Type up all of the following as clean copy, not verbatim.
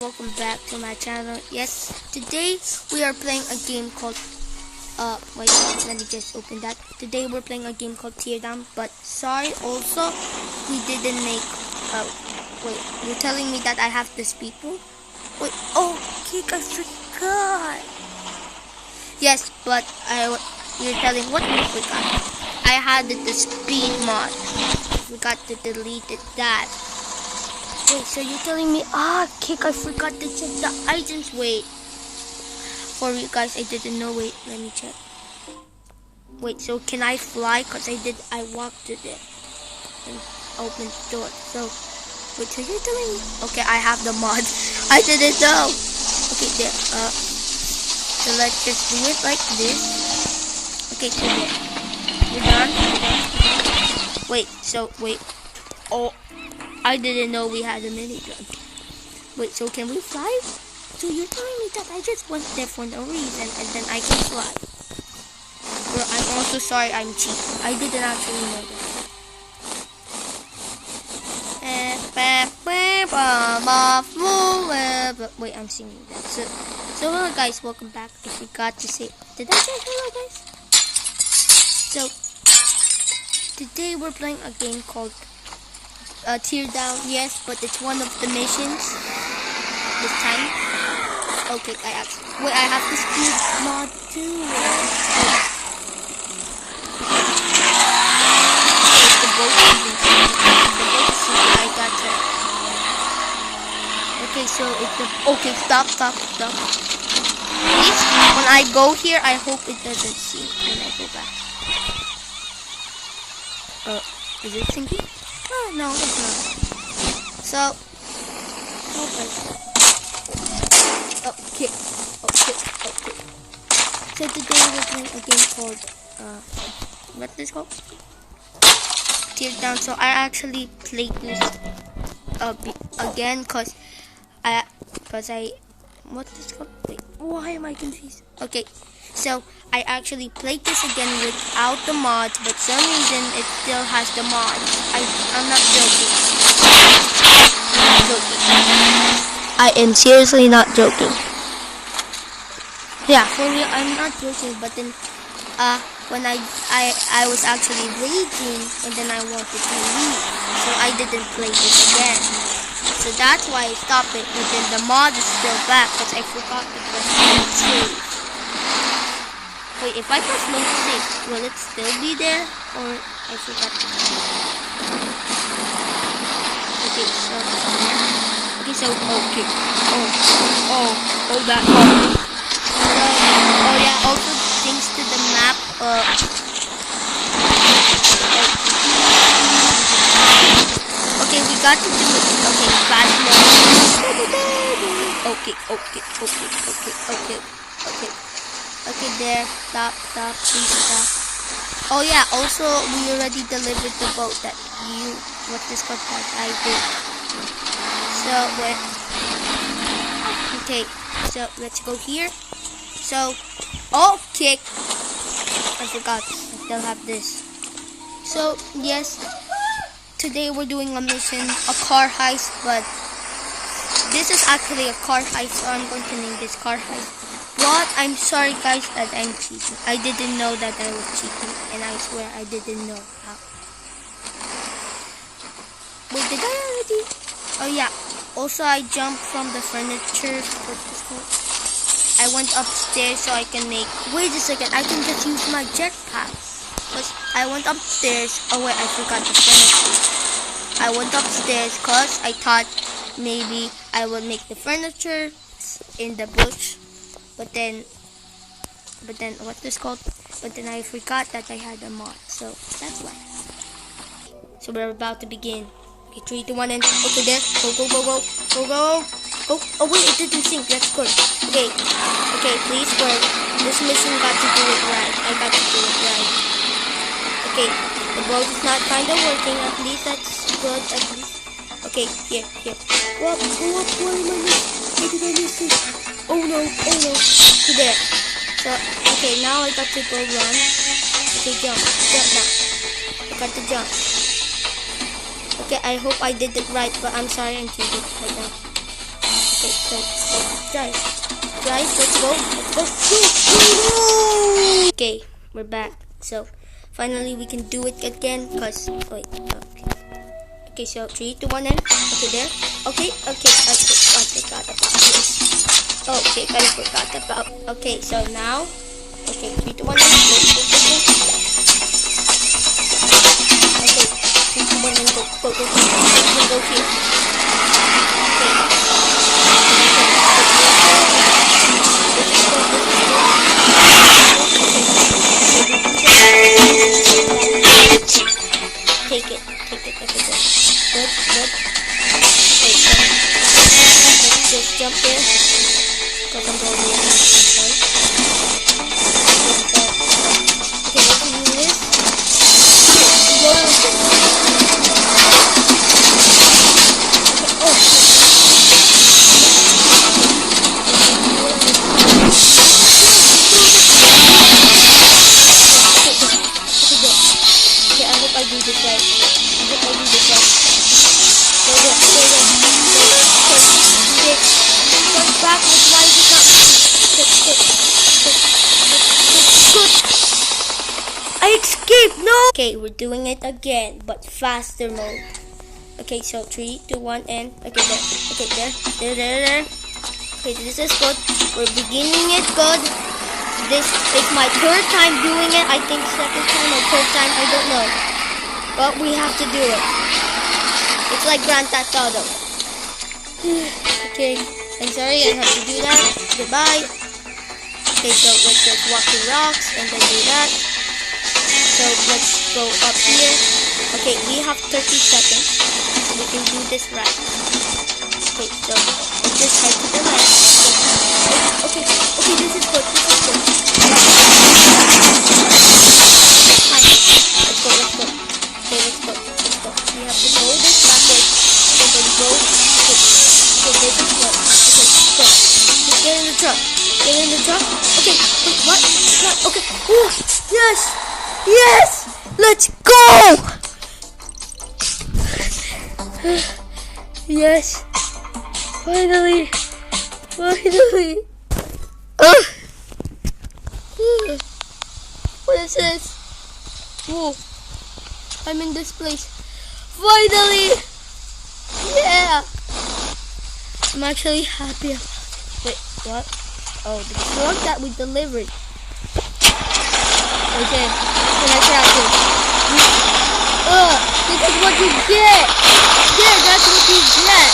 Welcome back to my channel. Yes, today we are playing a game called wait, let me just open that. Today we're playing a game called Teardown, but sorry, also we didn't make wait, you're telling me that I have this people? Wait, oh kick, I forgot. Yes, but you're telling what you forgot? I had the speed mod. Forgot to delete that. Wait, so you're telling me, kick, I forgot to check the items. Wait, for you guys, I didn't know. Wait, let me check. Wait, so can I fly? Cause I walked to there and opened the door. So, wait, so you're telling me? Okay, I have the mod. I didn't know. Okay, there. So let's just do it like this. Okay, so there. You're done. Wait, so wait. Oh. I didn't know we had a minigun. Wait, so can we fly? So you're telling me that I just went there for no reason and then I can fly? Well, I'm also sorry I'm cheating. I didn't actually know that. Wait, I'm singing that. So hello guys, welcome back. I forgot to say, did I say hello guys? So, today we're playing a game called Teardown, yes, but it's one of the missions this time. Okay, I have the speed mod too. The boat I got it. Okay, so it's stop. Please, when I go here, I hope it doesn't sink when I go back. Is it sinking? Oh, no, it's not. So, okay. So today we're playing a game called, what's this called? Teardown. So I actually played this, again, cause what's this called? Wait, why am I confused? Okay. So, I actually played this again without the mods, but some reason it still has the mods. I'm not joking. I am seriously not joking. Yeah, for real, I'm not joking, but then, when I was actually raging, and then I wanted to leave, so I didn't play this again. So that's why I stopped it, but then the mod is still back, because I forgot to press save. Wait, if I press no save, will it still be there? Or I forgot to that one. Oh yeah, also thanks to the map, okay, we got to do it. Okay, fast mode. Okay, there. Stop, please stop. Oh yeah, also we already delivered the boat that I did. So okay, so let's go here. So, kick. I forgot. I still have this. So yes, today we're doing a mission, a car heist, but this is actually a car heist, so I'm going to name this car heist. But I'm sorry guys that I'm cheating. I didn't know that I was cheating, and I swear I didn't know how. Wait, did I already? Oh yeah. Also, I jumped from the furniture. What's this called? I went upstairs so I can make. Wait a second. I can just use my jetpack. Cause I went upstairs. Oh wait, I forgot the furniture. I went upstairs cause I thought maybe I would make the furniture in the bush. But then what's this called? But then I forgot that I had a mod, so that's why. So we're about to begin. Okay, 3, 2, 1, and okay, there. Go. Oh wait, it didn't sink. That's good. Okay, please work. This mission got to do it right. I got to do it right. Okay, the boat is not kind of working. At least that's good. At least. Okay, here. What? Go up. Why am I missing? Why did I miss it? Oh no. To there. So, okay, now I got to go run. Okay, jump now. I got to jump. Okay, I hope I did it right, but I'm sorry I'm cheating right now. Okay, so guys, let's go. Go. Okay, we're back. So finally we can do it again. Cause wait, okay. Okay, so 3, 2, 1, and okay there. Okay. I forgot about this. Okay, I forgot about. Okay, so now. Okay, 3, 2, 1, and go. Okay, 3, 2, 1, and go. Go here. Take it. Okay, good. Okay, so let's just jump there. Because I'm going to be okay, let's do this. I do this right. Backwards, why is it not? I escaped, no! Okay, we're doing it again, but faster mode. Okay, so 3, 2, 1, and okay, there. Okay, there. Okay, this is good. We're beginning it good. This is my third time doing it. I think second time or third time, I don't know. But we have to do it. It's like Grand Theft Auto. Okay, I'm sorry I have to do that. Goodbye. Okay, so let's just walk the rocks and then do that. So let's go up here. Okay, we have 30 seconds. So we can do this right. Okay, so let's just head to the left. Okay, this is good. Let's go. Okay, let's go. We have to go this backwards. And then go. Okay, this is good. Okay, go. Just get in the truck. Okay, wait, what? Okay. Ooh, yes! Let's go! Yes! Finally! What is this? Whoa! I'm in this place. Finally! Yeah! I'm actually happy about it. Wait, what? Oh, the truck that we delivered. Okay, can I crash it? This is what you get! Yeah, that's what you get!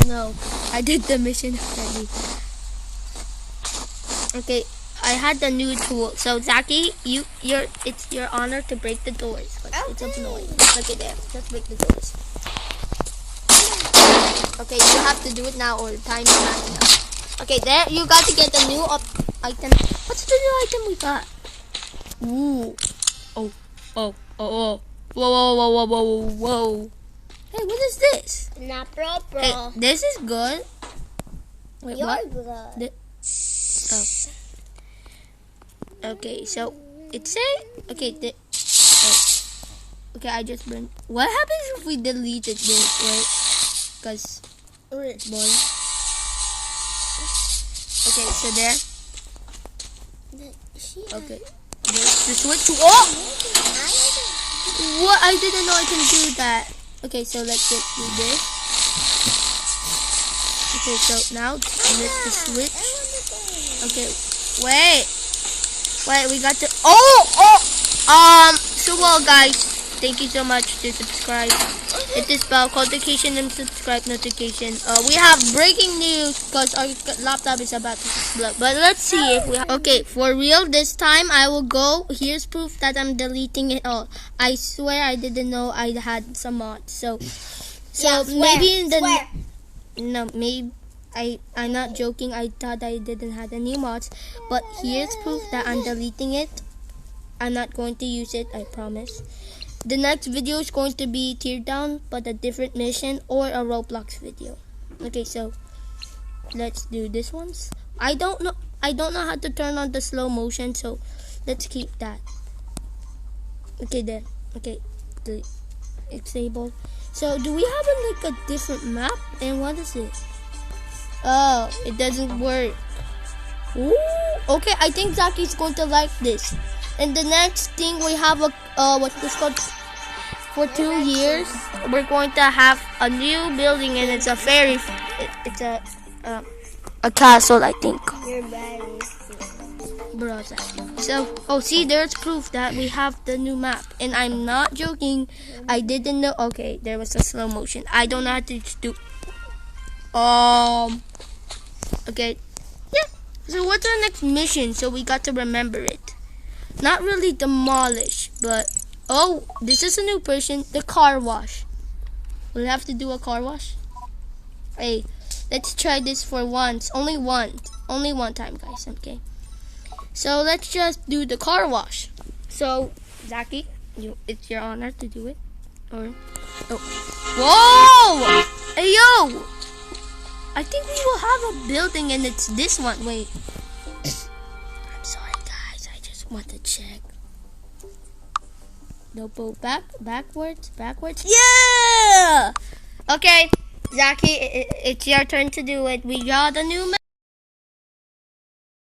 No, I did the mission already. Okay, I had the new tool. So Zaki, it's your honor to break the doors. It's annoying. Look at there. Just break the doors. Okay, you have to do it now or the time is running out. Okay, there you got to get the new item. What's the new item we got? Ooh. Oh. Whoa. Hey, what is this? Not bro. Hey, this is good. Wait, You're what? good. Okay, so it's a okay. Okay, I just burned. What happens if we deleted this? Right? Cause boy. Okay, so there. Okay, there's the switch. Oh! What? I didn't know I can do that. Okay, so let's just do this. Okay, so now lift the switch. Okay, wait, we got to. So well, guys, thank you so much to subscribe. Hit this bell, notification, and subscribe notification. We have breaking news because our laptop is about to explode. But let's see if we have. Okay, for real, this time I will go. Here's proof that I'm deleting it all. I swear I didn't know I had some mods. So Yeah, maybe in the swear. no, maybe I'm not joking. I thought I didn't have any mods, but here's proof that I'm deleting it. I'm not going to use it, I promise. The next video is going to be Teardown, but a different mission or a Roblox video. Okay, so let's do this ones. I don't know how to turn on the slow motion, so let's keep that. Okay, there. Okay, disable. So do we have like a different map? And what is it? Oh, it doesn't work. Ooh, okay, I think Zaki's going to like this. And the next thing we have a what's this called? For 2 years, we're going to have a new building, and it's a it's a castle, I think. Bro, so see, there's proof that we have the new map, and I'm not joking. I didn't know. Okay, there was a slow motion. I don't know how to do. Okay, yeah. So what's our next mission? So we got to remember it. Not really demolish, but oh, this is a new person. The car wash. We'll have to do a car wash. Hey, let's try this for once. Only one time, guys. Okay. So let's just do the car wash. So Zaki, it's your honor to do it. Or whoa! Hey yo! I think we will have a building, and it's this one. Wait. I'm sorry, guys. I just want to check. No, backwards. Yeah. Okay, Zaki, it's your turn to do it. We got a new map.